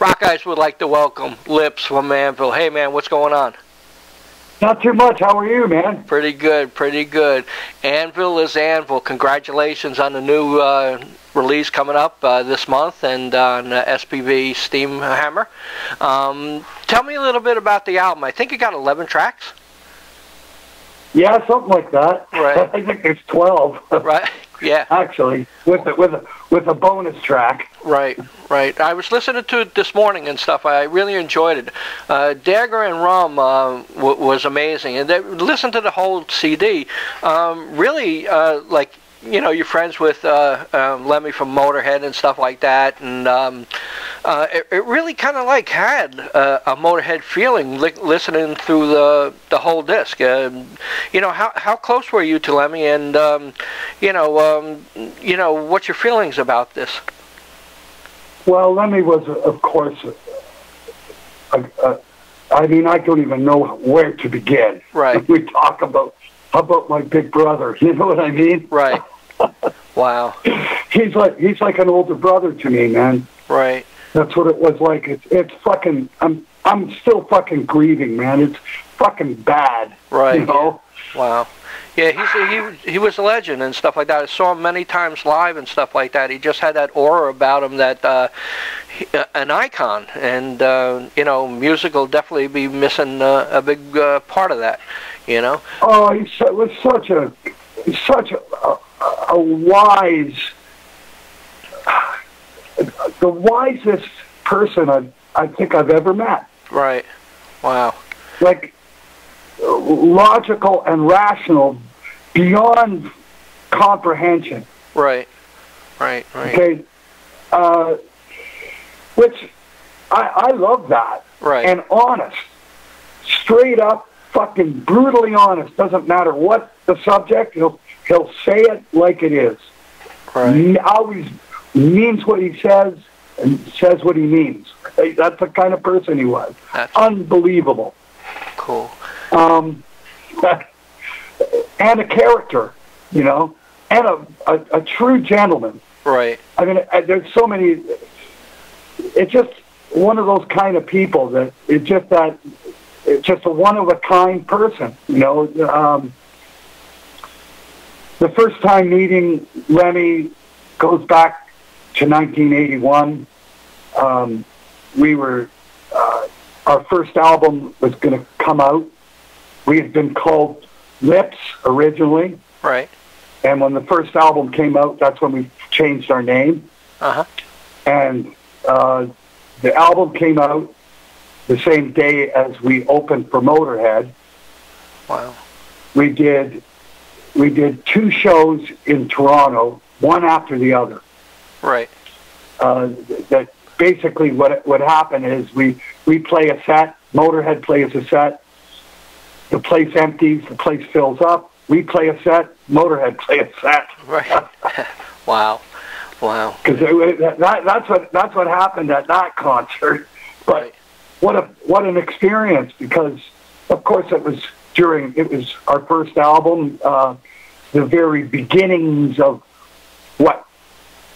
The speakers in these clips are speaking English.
RockEyez would like to welcome Lips from Anvil. Hey, man, what's going on? Not too much. How are you, man? Pretty good, pretty good. Anvil is Anvil. Congratulations on the new release coming up this month and on SPV Steamhammer. Tell me a little bit about the album. I think you got 11 tracks? Yeah, something like that. Right. I think there's 12. Right. Yeah. Actually, with a bonus track. Right. Right. I was listening to it this morning and stuff. I really enjoyed it. Dagger and Rum was amazing, and listen to the whole CD. Really, like, you know, you're friends with Lenny from Motorhead and stuff like that, and it really kind of like had a Motorhead feeling listening through the whole disc. You know, how close were you to Lenny, and you know, what's your feelings about this? Well, Lenny was, of course, I mean, I don't even know where to begin. Right. We talk about my big brother. You know what I mean? Right. Wow. He's like an older brother to me, man. Right. That's what it was like. It's fucking. I'm still fucking grieving, man. It's fucking bad. Right. You know? Yeah. Wow. Yeah, he was a legend and stuff like that. I saw him many times live and stuff like that. He just had that aura about him that an icon, and you know, music will definitely be missing a big part of that. You know. Oh, he was such a wise, the wisest person I think I've ever met. Right. Wow. Like, logical and rational beyond comprehension. Right. Right. Right. Okay. Which I love that. Right. And honest, straight up, fucking brutally honest. Doesn't matter what the subject. He'll say it like it is. Right. He always means what he says and says what he means. That's the kind of person he was. That's unbelievable. Cool. And a character, you know, and a true gentleman. Right. I mean, there's so many. It's just one of those kind of people that it's just a one of a kind person, you know. The first time meeting Lenny goes back to 1981. We were our first album was going to come out. We had been called Lips originally. Right. And when the first album came out, that's when we changed our name. Uh-huh. And the album came out the same day as we opened for Motorhead. Wow. We did 2 shows in Toronto, one after the other. Right. That basically what happened is we play a set, Motorhead plays a set, the place empties, the place fills up, we play a set, Motorhead play a set. Right. Wow. Wow. Because that's what happened at that concert. But right. what an experience, because of course it was our first album, the very beginnings of what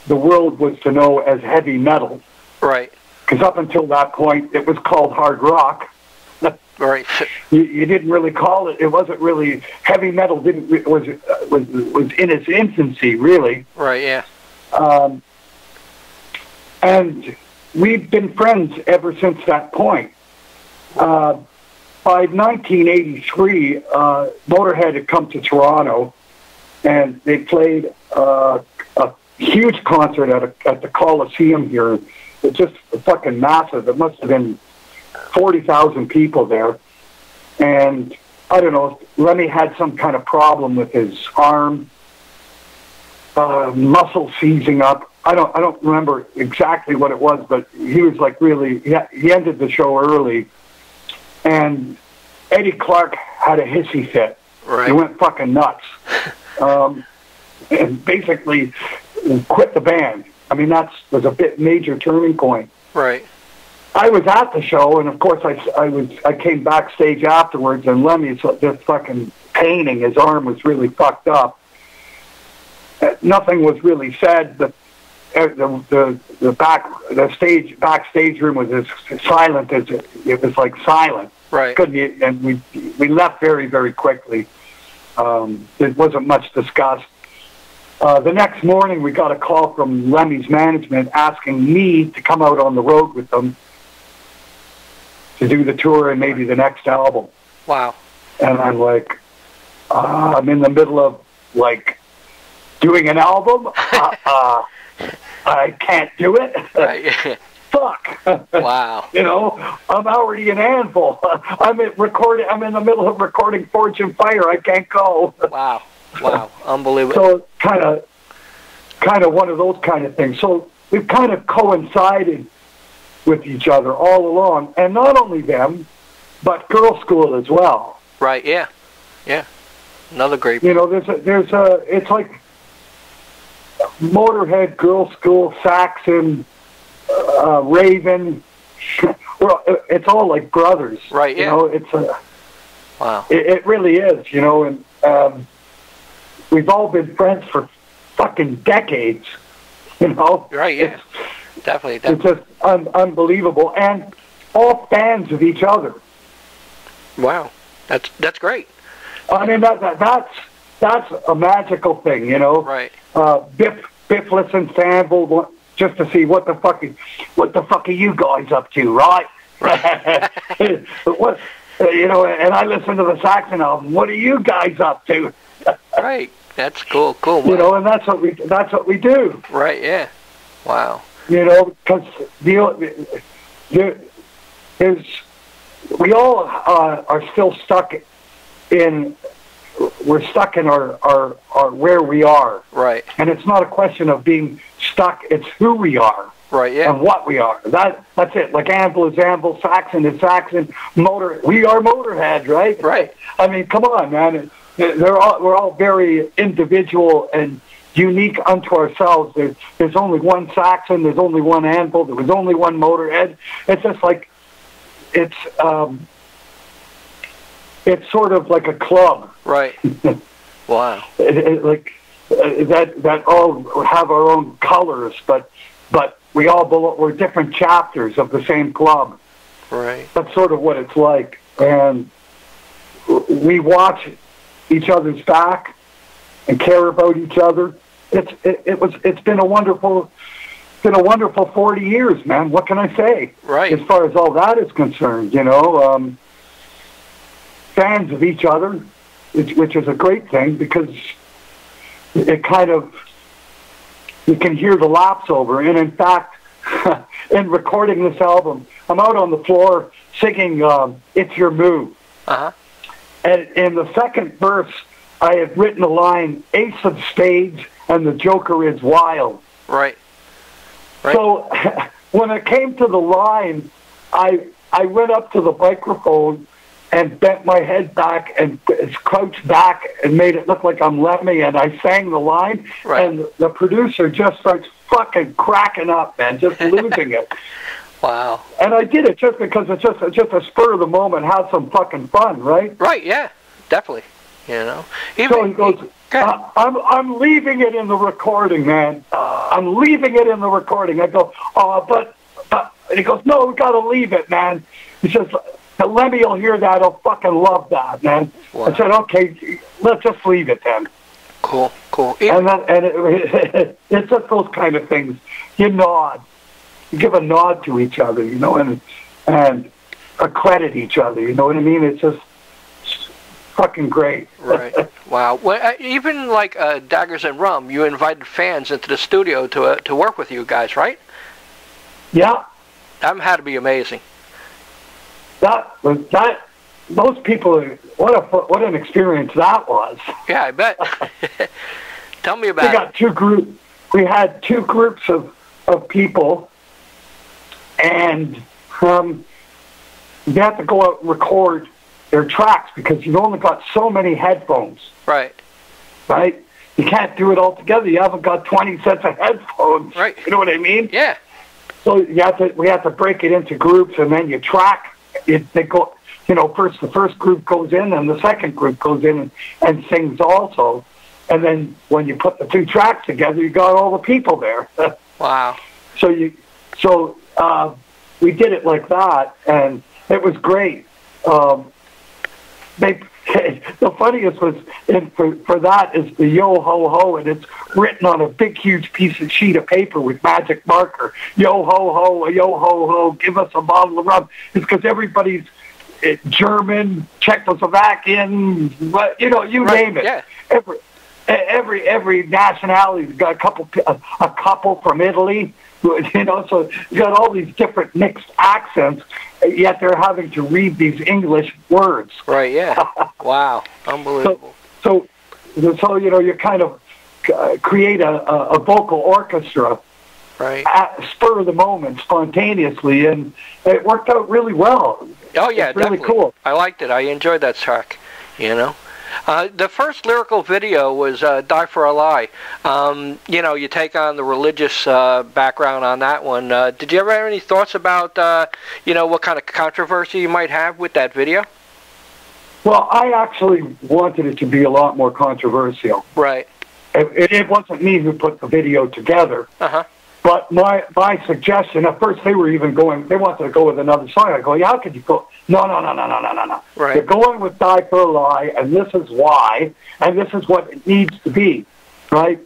the world was to know as heavy metal. Right. Because up until that point, it was called hard rock. Right. You didn't really call it. It wasn't really heavy metal. Was in its infancy, really. Right. Yeah. And we've been friends ever since that point. By 1983, Motorhead had come to Toronto, and they played a huge concert at the Coliseum here. It's just fucking massive. It must have been 40,000 people there. And I don't know, Lenny had some kind of problem with his arm, muscle seizing up. I don't remember exactly what it was, but he was like really, he ended the show early. And Eddie Clark had a hissy fit. Right. He went fucking nuts. And basically quit the band. I mean, that was a major turning point. Right. I was at the show, and of course I came backstage afterwards, and Lemmy's just fucking painting. His arm was really fucked up. Nothing was really said, but the backstage room was as silent as it was like silent. Right. And we left very, very quickly. There wasn't much discussed. The next morning, we got a call from Lemmy's management asking me to come out on the road with them to do the tour and maybe the next album. Wow. And I'm like, I'm in the middle of, like, doing an album? I can't do it. Right. Fuck. Wow. You know, I'm already in Anvil. I'm in the middle of recording Forge and Fire. I can't go. Wow. Wow. Unbelievable. So kind of one of those kind of things. So we've kind of coincided with each other all along, and not only them, but Girl School as well. Right. Yeah. Yeah. Another great. You know, it's like Motorhead, Girl School, Saxon, Raven. It's all like brothers. Right. Yeah. You know, it's a. Wow. It really is. You know, and we've all been friends for fucking decades. You know. Right. Yeah. Definitely. It's just unbelievable, and all fans of each other. Wow. That's great. I mean, that's a magical thing, you know. Right. Biff listens to Anvil just to see what the fuck are you guys up to, right? What, you know, and I listen to the Saxon album. What are you guys up to? Right. That's cool. Cool. Wow. You know, and that's what we do. Right. Yeah. Wow. You know, because we all are still stuck in. We're stuck in our where we are. Right. And it's not a question of being stuck. It's who we are. Right. Yeah. And what we are. That's it. Like Anvil is Anvil, Saxon is Saxon, we are Motorhead, right? Right. I mean, come on, man. We're all very individual and unique unto ourselves. There's only one Saxon. There's only one Anvil. There was only one Motorhead. It's just like it's sort of like a club. Right. Wow. Like that all have our own colors, but we all belong. We're different chapters of the same club. Right. That's sort of what it's like, and we watch each other's back and care about each other. It's been a wonderful 40 years, man. What can I say? Right. As far as all that is concerned, you know, fans of each other, which is a great thing because it kind of, you can hear the laughs over. And in fact, in recording this album, I'm out on the floor singing It's Your Move. Uh-huh. And in the second verse, I had written a line, Ace of Spades and the Joker is wild. Right. Right. So when it came to the line, I went up to the microphone and bent my head back and crouched back and made it look like I'm Lemmy, and I sang the line, right. And the producer just starts fucking cracking up, man, just losing it. Wow. And I did it just because it's just a spur of the moment, have some fucking fun, right? Right, yeah, definitely. You know. So he goes, I'm leaving it in the recording, man. I'm leaving it in the recording. I go, but and he goes, no, we got to leave it, man. He says, Lemmy will hear that. He'll fucking love that, man. Wow. I said, okay, let's just leave it then. Cool. And it's just those kind of things. You nod. You give a nod to each other, you know, and accredit each other. You know what I mean? It's just fucking great. Right. Wow. Well, even like Daggers and Rum, you invited fans into the studio to work with you guys, right? Yeah. That had to be amazing. Those people, what an experience that was. Yeah, I bet. Tell me about it. We had two groups of people, and you have to go out and record their tracks because you've only got so many headphones. Right. Right? You can't do it all together. You haven't got 20 sets of headphones. Right. You know what I mean? Yeah. So we have to break it into groups, and then you track. They go, you know, the first group goes in, and the second group goes in and sings also. And then when you put the two tracks together, you got all the people there. Wow. So we did it like that, and it was great. The funniest was for that is the yo ho ho, and it's written on a big huge sheet of paper with magic marker. Yo ho ho, give us a bottle of rum. It's because everybody's German, Czechoslovakian, you name it. Yeah. Every nationality's got a couple from Italy. So you got all these different mixed accents, yet they're having to read these English words. Right, yeah. Wow. Unbelievable. So you kind of create a vocal orchestra, right, at spur of the moment, spontaneously, and it worked out really well. Oh, yeah, it's really definitely. Cool. I liked it. I enjoyed that track, The first Lyrical video was Die for a Lie. You take on the religious background on that one. Did you ever have any thoughts about, what kind of controversy you might have with that video? Well, I actually wanted it to be a lot more controversial. Right. It wasn't me who put the video together. Uh-huh. But my suggestion, at first they wanted to go with another song. I go, yeah, how could you go? No. Right. They're going with Die for a Lie, and this is why, and this is what it needs to be, right?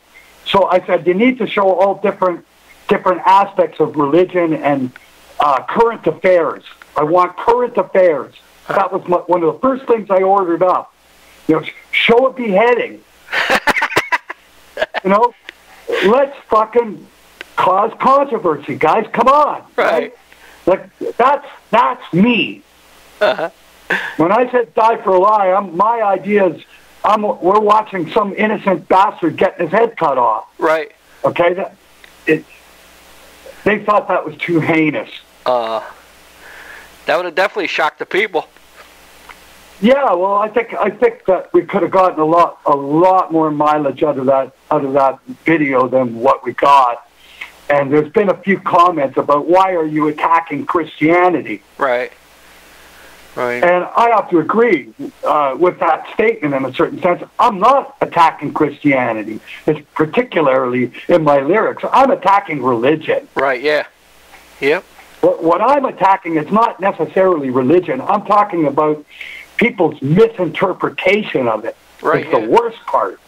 So I said, you need to show all different aspects of religion and current affairs. I want current affairs. That was one of the first things I ordered up. Show a beheading. Let's fucking cause controversy, guys. Come on, right? Like that's me. Uh-huh. When I said Die for a Lie, my idea is we're watching some innocent bastard getting his head cut off. Right. Okay. They thought that was too heinous. That would have definitely shocked the people. Yeah, well, I think that we could have gotten a lot more mileage out of that video than what we got. And there's been a few comments about why are you attacking Christianity? Right. Right. And I have to agree with that statement in a certain sense. I'm not attacking Christianity. It's particularly in my lyrics. I'm attacking religion. Right. Yeah. Yep. What I'm attacking is not necessarily religion. I'm talking about people's misinterpretation of it. Right. It's the worst part.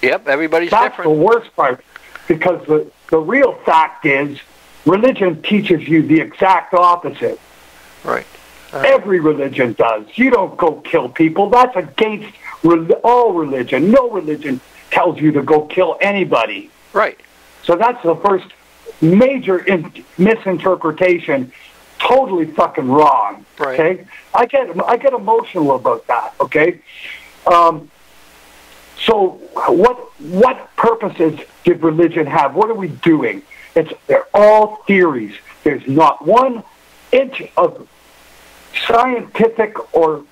Yep, everybody's That's different. The worst part, because the real fact is religion teaches you the exact opposite. Right. Every religion does. You don't go kill people. That's against all religion. No religion tells you to go kill anybody. Right. So that's the first major misinterpretation. Totally fucking wrong. Right. Okay, I get emotional about that. Okay, so what purposes did religion have? What are we doing? They're all theories. There's not 1 inch of scientific or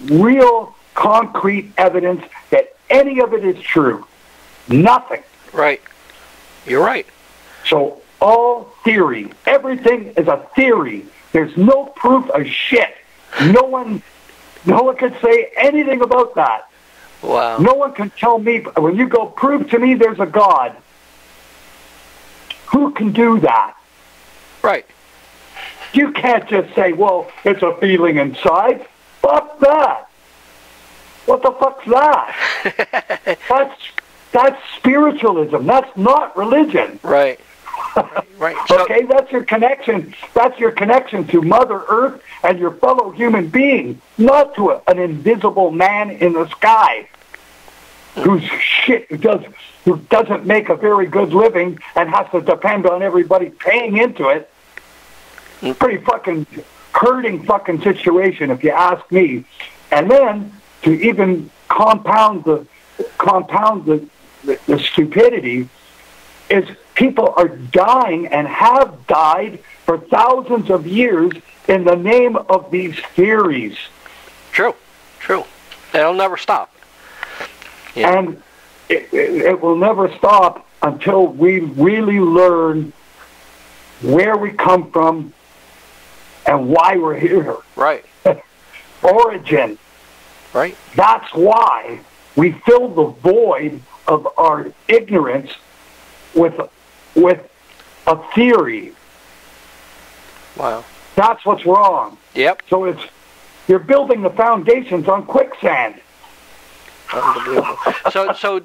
real concrete evidence that any of it is true. Nothing. Right. You're right. So all theory. Everything is a theory. There's no proof of shit. No one can say anything about that. Wow. No one can tell me, when you go, prove to me there's a God. Who can do that? Right. You can't just say, well, it's a feeling inside. Fuck that. What the fuck's that? That's spiritualism. That's not religion. Right. Right. Okay, that's your connection. That's your connection to Mother Earth and your fellow human being, not to an invisible man in the sky who doesn't make a very good living and has to depend on everybody paying into it. Pretty fucking hurting fucking situation, if you ask me. And then to even compound the stupidity is people are dying and have died for thousands of years in the name of these theories. True. It'll never stop. Yeah. And it will never stop until we really learn where we come from and why we're here. Right. Origin. Right. That's why we fill the void of our ignorance with a theory. Wow. That's what's wrong. Yep. So you're building the foundations on quicksand. Unbelievable. So,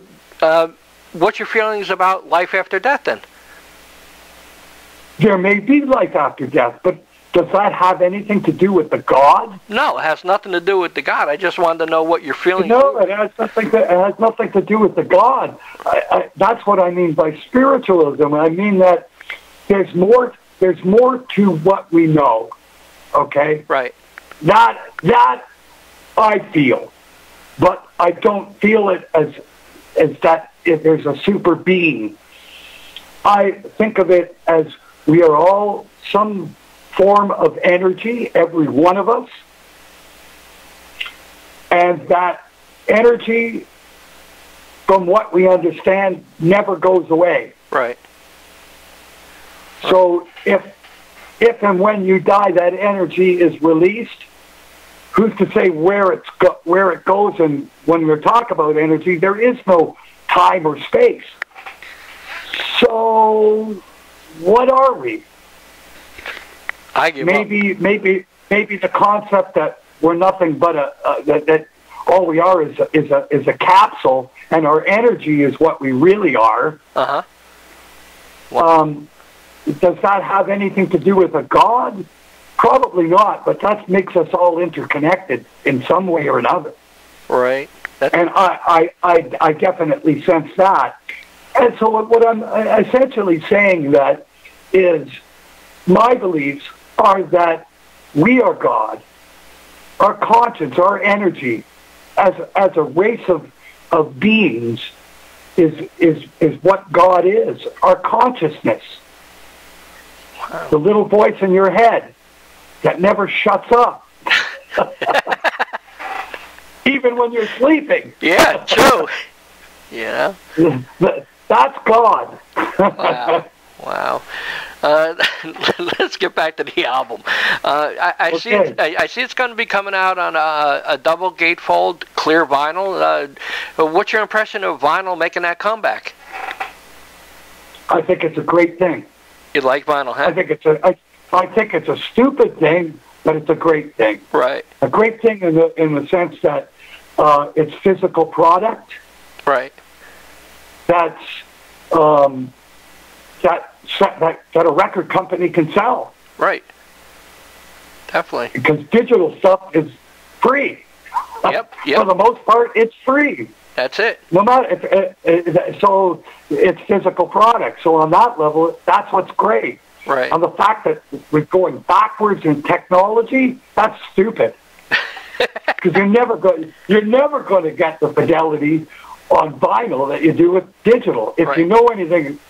what's your feelings about life after death then? There may be life after death, but does that have anything to do with the God? No, it has nothing to do with the God. I just wanted to know what your feelings. No, it has nothing to do with the God. That's what I mean by spiritualism. I mean that there's more to what we know. Okay? Right. That I feel, but I don't feel it as that if there's a super being. I think of it as we are all some form of energy, every one of us, and that energy, from what we understand, never goes away. Right. So if and when you die, that energy is released. Who's to say where it goes? And when we talk about energy, there is no time or space. So what are we? I give maybe the concept that we're nothing but that all we are is a capsule, and our energy is what we really are. Wow. Does that have anything to do with a God? Probably not, but that makes us all interconnected in some way or another. Right. And I definitely sense that. And so what I'm essentially saying that is my beliefs are that we are God. Our conscience, our energy, as a race of beings, is what God is. Our consciousness. Wow. The little voice in your head that never shuts up. Even when you're sleeping. Yeah, true. Yeah. That's God. Wow. Let's get back to the album. I see it's going to be coming out on a Double Gatefold clear vinyl. What's your impression of vinyl making that comeback? I think it's a great thing. You like vinyl, huh? I think it's a stupid thing, but it's a great thing. Right. A great thing in the sense that it's physical product. Right. That's that a record company can sell. Right. Definitely. Because digital stuff is free. Yep. For the most part, it's free. That's it. No matter so it's physical product. So on that level, that's what's great. Right. On the fact that we're going backwards in technology, that's stupid. Because you're never going to get the fidelity on vinyl that you do with digital. If you know anything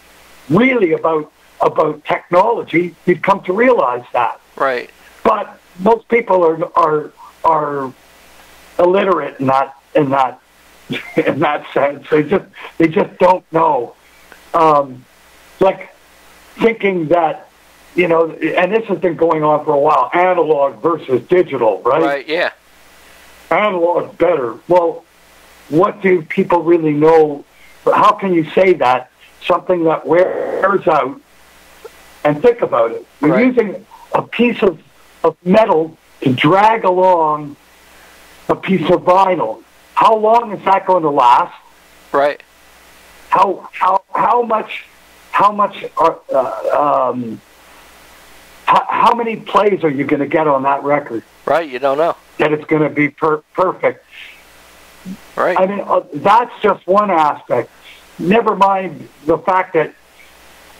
really about technology, you'd come to realize that. Right. But most people are illiterate in that sense. They just don't know. Like thinking that, and this has been going on for a while, analog versus digital, right? Right, yeah. Analog's better. Well, what do people really know? How can you say that? Something that wears out, and think about it. You're using a piece of metal to drag along a piece of vinyl. How long is that going to last? Right. How many plays are you going to get on that record? Right, you don't know. That it's going to be perfect. Right. I mean, that's just one aspect. Never mind the fact that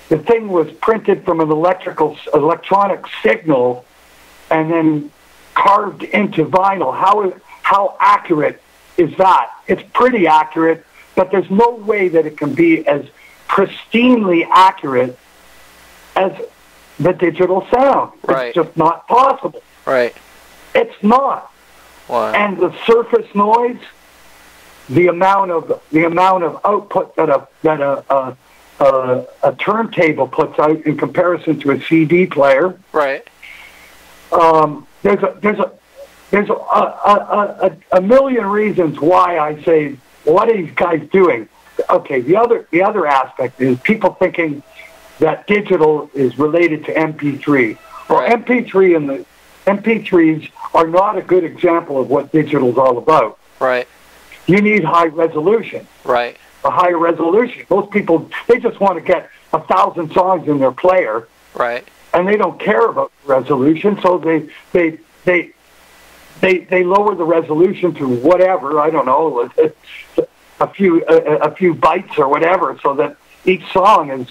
the thing was printed from an electronic signal and then carved into vinyl. How accurate is that? It's pretty accurate, but there's no way that it can be as pristinely accurate as the digital sound. Right. It's just not possible. Right. It's not. Wow. And the surface noise, the amount of output that a turntable puts out in comparison to a CD player. Right. There's a million reasons why I say, what are these guys doing? okay, the other aspect is people thinking that digital is related to MP3. Well, Right. MP3 and the MP3s are not a good example of what digital is all about. Right. You need high resolution. Right. A higher resolution. Most people, they just want to get 1,000 songs in their player, Right. and they don't care about resolution, so they lower the resolution to whatever, I don't know, a few bytes or whatever, so that each song is,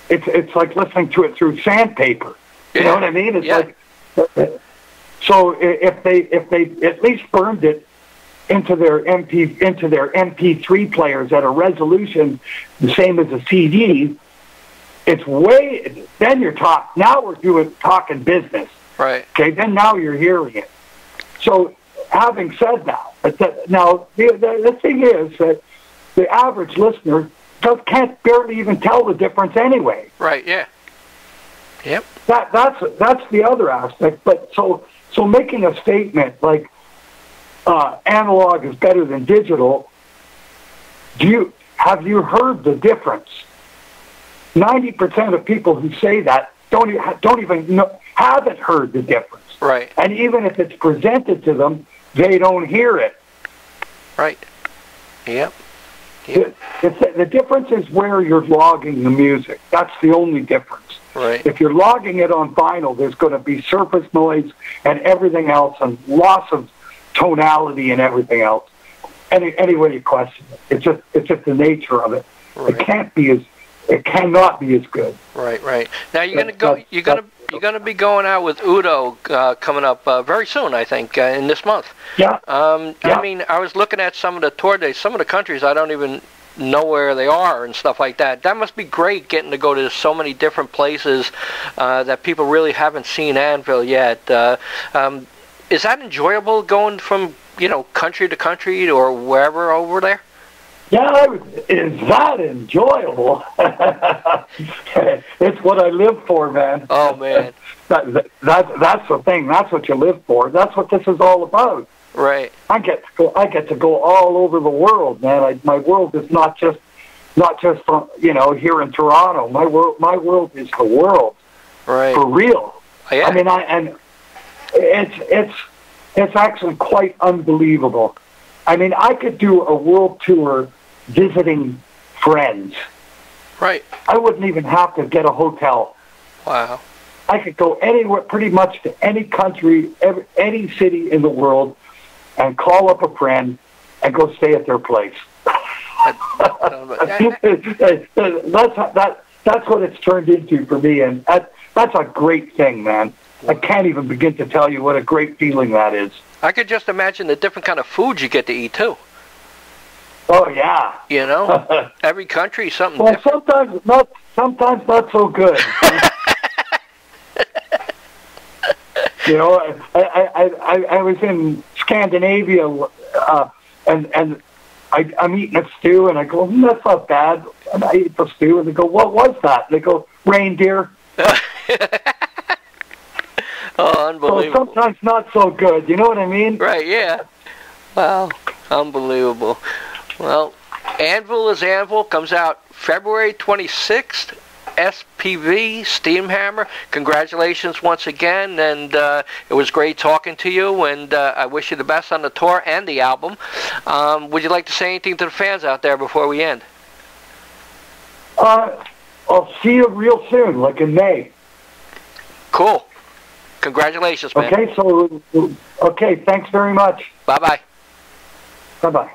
it's like listening to it through sandpaper. You know what I mean? It's like, so if they at least burned it into their MP3 players at a resolution the same as a CD, it's way, then now we're talking business. Right. Okay, then now you're hearing it. So having said that, now the thing is that the average listener can't barely even tell the difference anyway. Right. Yeah. Yep. That's the other aspect. But so making a statement like analog is better than digital, have you heard the difference? 90% of people who say that don't even know, haven't heard the difference. Right. And even if it's presented to them, they don't hear it. Right. Yep. The difference is where you're logging the music. That's the only difference. Right. If you're logging it on vinyl, there's going to be surface noise and everything else, and loss of tonality and everything else. Any way you question it, it's just the nature of it. Right. It cannot be as good. Right. Right. Now you're gonna be going out with Udo coming up very soon, I think, in this month. Yeah. I mean, I was looking at some of the tour dates. Some of the countries I don't even know where they are and stuff like that. That must be great, getting to go to so many different places that people really haven't seen Anvil yet. Is that enjoyable, going from country to country or wherever over there? Yeah, is that enjoyable? It's what I live for, man. Oh, man. That's the thing. That's what you live for. That's what this is all about. Right. I get to go all over the world, man. My world is not just here in Toronto. My world is the world. Right. For real. Yeah. I mean, it's actually quite unbelievable. I mean, I could do a world tour visiting friends. Right. I wouldn't even have to get a hotel. Wow. I could go anywhere, pretty much to any country, any city in the world, and call up a friend and go stay at their place. That's what it's turned into for me, and that's a great thing, man. I can't even begin to tell you what a great feeling that is. I could just imagine the different kind of foods you get to eat too. Oh yeah. Every country something well, different. sometimes not so good. I was in Scandinavia, and I'm eating a stew, and I go, that's not bad. And I eat the stew, and they go, what was that? And they go, reindeer. Oh, unbelievable. So sometimes not so good. You know what I mean? Right, yeah. Wow. Unbelievable. Well, Anvil is Anvil. Comes out February 26th. SPV, Steamhammer. Congratulations once again, and it was great talking to you, and I wish you the best on the tour and the album. Would you like to say anything to the fans out there before we end? I'll see you real soon, like in May. Cool. Congratulations, man. Okay, thanks very much. Bye-bye. Bye-bye.